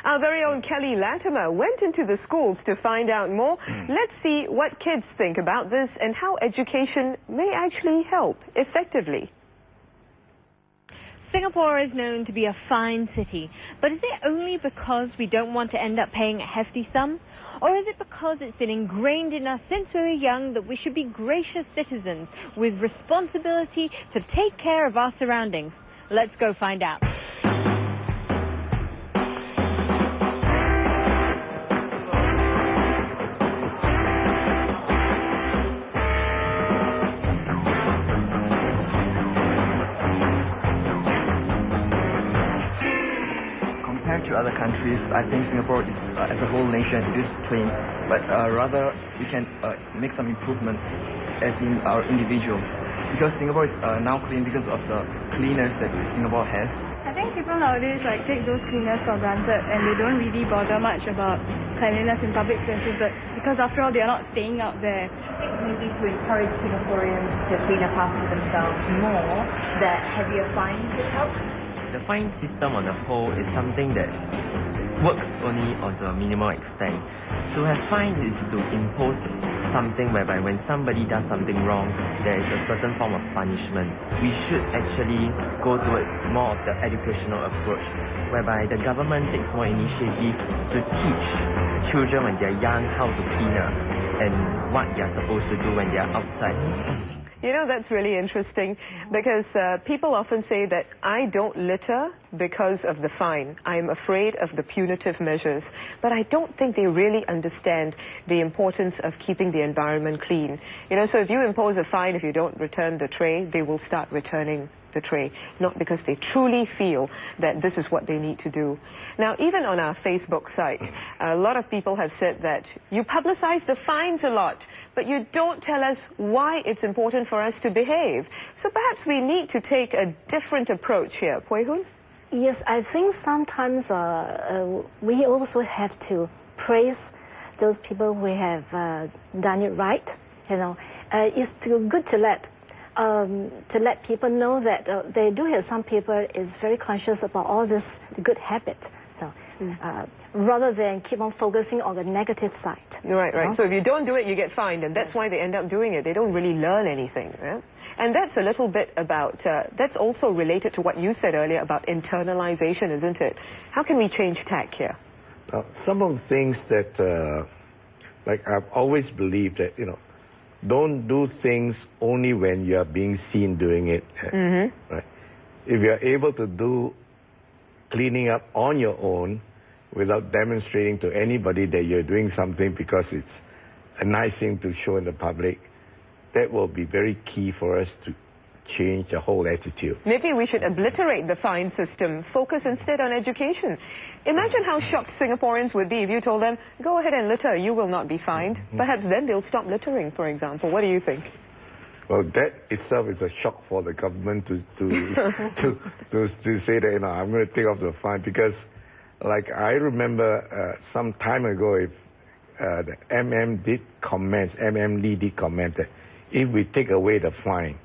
Our very own Kelly Latimer went into the schools to find out more. Let's see what kids think about this and how education may actually help effectively. Singapore is known to be a fine city, but is it only because we don't want to end up paying a hefty sum? Or is it because it's been ingrained in us since we were young that we should be gracious citizens with responsibility to take care of our surroundings? Let's go find out. Compared to other countries, I think Singapore is, as a whole nation, is clean, but rather we can make some improvement as in our individual. Because Singapore is now clean because of the cleaners that Singapore has. I think people nowadays take those cleaners for granted and they don't really bother much about cleanliness in public spaces, but because after all they are not staying out there. Maybe to encourage Singaporeans to clean up after themselves more, that heavier fines would help. The fine system on the whole is something that works only on the minimal extent. To have fines is to impose something whereby when somebody does something wrong, there is a certain form of punishment. We should actually go towards more of the educational approach, whereby the government takes more initiative to teach children when they're young how to clean up and what they're supposed to do when they're outside. You know, that's really interesting because people often say that I don't litter because of the fine. I'm afraid of the punitive measures. But I don't think they really understand the importance of keeping the environment clean. You know, so if you impose a fine if you don't return the tray, they will start returning the tray, not because they truly feel that this is what they need to do. Now, even on our Facebook site, a lot of people have said that you publicize the fines a lot, but you don't tell us why it's important for us to behave. So perhaps we need to take a different approach here. Pui Hun? Yes, I think sometimes we also have to praise those people who have done it right. You know, it's good to let people know that they do have some people is very conscious about all this good habits. So rather than keep on focusing on the negative side. Right. So if you don't do it, you get fined, and that's why they end up doing it. They don't really learn anything. Right? And that's a little bit about, that's also related to what you said earlier about internalization, isn't it? How can we change tack here? Some of the things that, like I've always believed that, you know, don't do things only when you are being seen doing it. Right? If you are able to do cleaning up on your own without demonstrating to anybody that you're doing something because it's a nice thing to show in the public, that will be very key for us to change the whole attitude. Maybe we should obliterate the fine system, focus instead on education. Imagine how shocked Singaporeans would be if you told them, go ahead and litter, you will not be fined. Perhaps then they'll stop littering, for example. What do you think? Well, that itself is a shock for the government to say that, you know, I'm going to take off the fine, because like I remember some time ago, if the MM Lee did comment that if we take away the fine,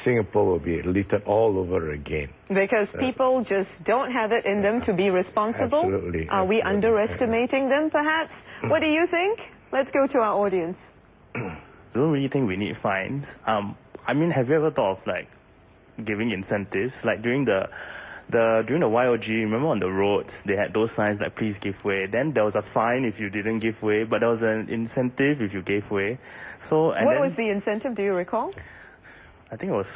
Singapore will be littered all over again. Because people just don't have it in them to be responsible? Absolutely. Are we underestimating them, perhaps? What do you think? Let's go to our audience. I don't really think we need fines. I mean, have you ever thought of like giving incentives? Like during the YOG, remember on the roads they had those signs like please give way. Then there was a fine if you didn't give way, but there was an incentive if you gave way. So what was the incentive? Do you recall? I think it was,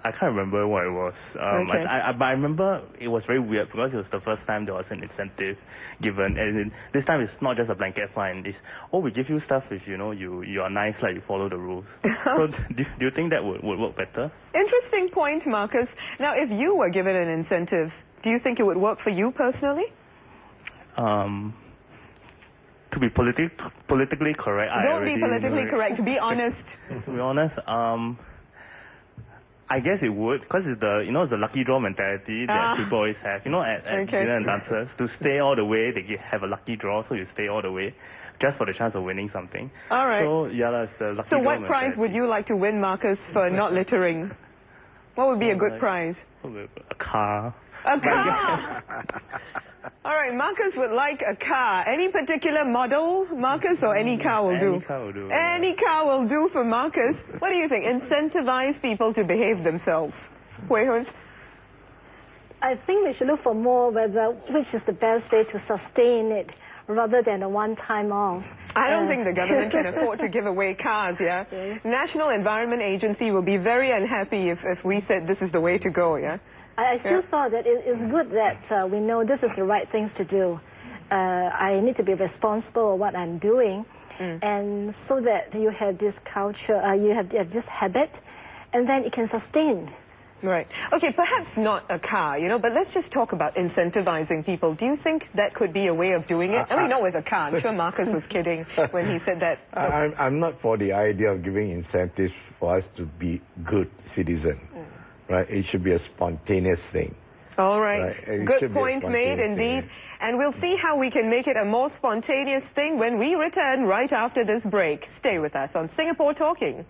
I can't remember what it was. But I remember it was very weird because it was the first time there was an incentive given, and this time it's not just a blanket fine. It's, oh, we give you stuff if you know you are nice, like you follow the rules. So do you think that would work better? Interesting point, Marcus. Now, if you were given an incentive, do you think it would work for you personally? To be politically correct, Don't be politically correct. Be honest. To be honest, I guess it would, because it's it's the lucky draw mentality that people always have. You know, at dinner and dancers, to stay all the way, they have a lucky draw, so you stay all the way, just for the chance of winning something. All right. So yeah, it's the lucky draw. So what prize would you like to win, Marcus, for not littering? What would be a good prize? A car. A car. All right, Marcus would like a car. Any particular model, Marcus, or any car will do? Any car will do. Any car will do for Marcus. What do you think? Incentivize people to behave themselves. Hui Hun? I think we should look for more whether which is the best way to sustain it rather than a one-time off. I don't think the government can afford to give away cars, yeah? National Environment Agency will be very unhappy if we said this is the way to go, yeah? I still thought that it's good that we know this is the right things to do. I need to be responsible of what I'm doing, and so that you have this culture, you have this habit, and then it can sustain. Right. Okay, perhaps not a car, but let's just talk about incentivizing people. Do you think that could be a way of doing it? I mean, not with a car. I'm sure Marcus was kidding when he said that. I'm not for the idea of giving incentives for us to be good citizens. Right? It should be a spontaneous thing. All right. Good point made, indeed. And we'll see how we can make it a more spontaneous thing when we return right after this break. Stay with us on Singapore Talking.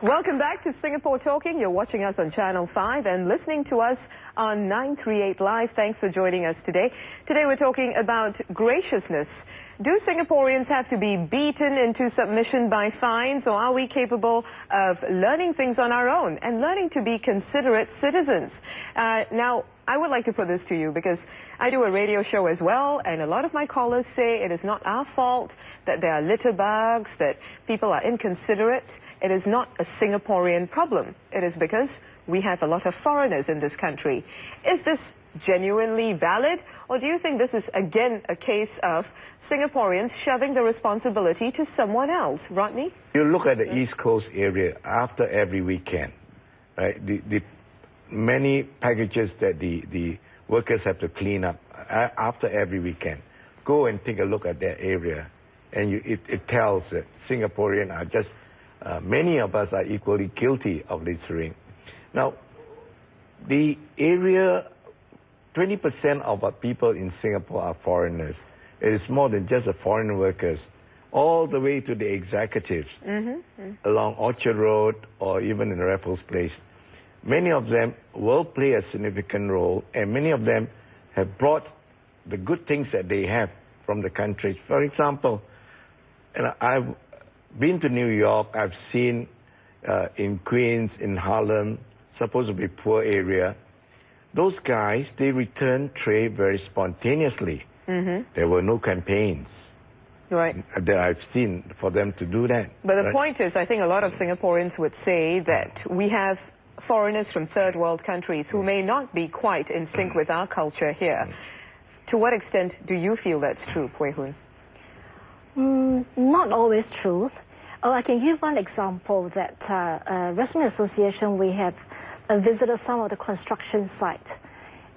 Welcome back to Singapore Talking. You're watching us on Channel 5 and listening to us on 938 Live. Thanks for joining us today. Today we're talking about graciousness. Do Singaporeans have to be beaten into submission by fines, or are we capable of learning things on our own and learning to be considerate citizens? Now, I would like to put this to you because I do a radio show as well, and a lot of my callers say it is not our fault that there are litter bugs, that people are inconsiderate. It is not a Singaporean problem. It is because we have a lot of foreigners in this country. Is this genuinely valid, or do you think this is again a case of Singaporeans shoving the responsibility to someone else? Rodney? You look at the East Coast area after every weekend, right? The many packages that the workers have to clean up after every weekend. Go and take a look at that area, and it tells that Singaporeans are just many of us are equally guilty of littering. Now, the area, 20% of our people in Singapore are foreigners. It is more than just the foreign workers, all the way to the executives along Orchard Road or even in Raffles Place. Many of them will play a significant role, and many of them have brought the good things that they have from the country. For example, I've been to New York. I've seen in Queens, in Harlem, supposed to be poor area. Those guys, they return tray very spontaneously. There were no campaigns that I've seen for them to do that. But the point is, I think a lot of Singaporeans would say that we have foreigners from third world countries who may not be quite in sync with our culture here. To what extent do you feel that's true, Hui Hun? Not always true. I can give one example that Restroom Association, we have visited some of the construction sites.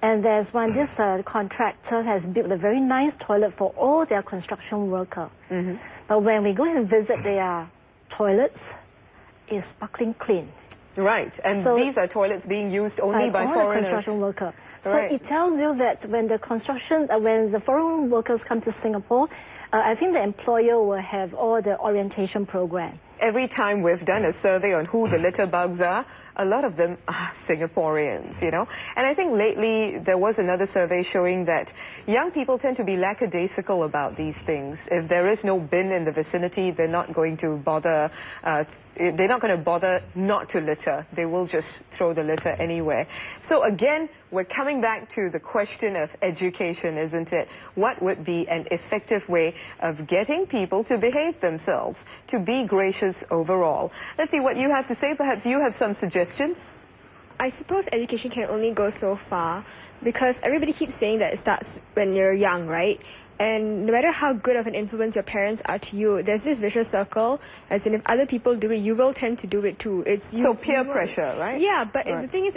And there's one, this contractor has built a very nice toilet for all their construction workers. But when we go and visit their toilets, it's sparkling clean. Right, and so these are toilets being used only by foreigners. Construction workers. So it tells you that when the foreign workers come to Singapore, I think the employer will have all the orientation program. Every time we've done a survey on who the litter bugs are, a lot of them are Singaporeans, And I think lately there was another survey showing that young people tend to be lackadaisical about these things. If there is no bin in the vicinity, they're not going to bother not to litter. They will just throw the litter anywhere. So again, we're coming back to the question of education, isn't it? What would be an effective way of getting people to behave themselves, to be gracious overall? Let's see what you have to say. Perhaps you have some suggestions? I suppose education can only go so far because everybody keeps saying that it starts when you're young, right? And no matter how good of an influence your parents are to you, there's this vicious circle, as in if other people do it, you will tend to do it too. So peer pressure, right? Yeah, but the thing is,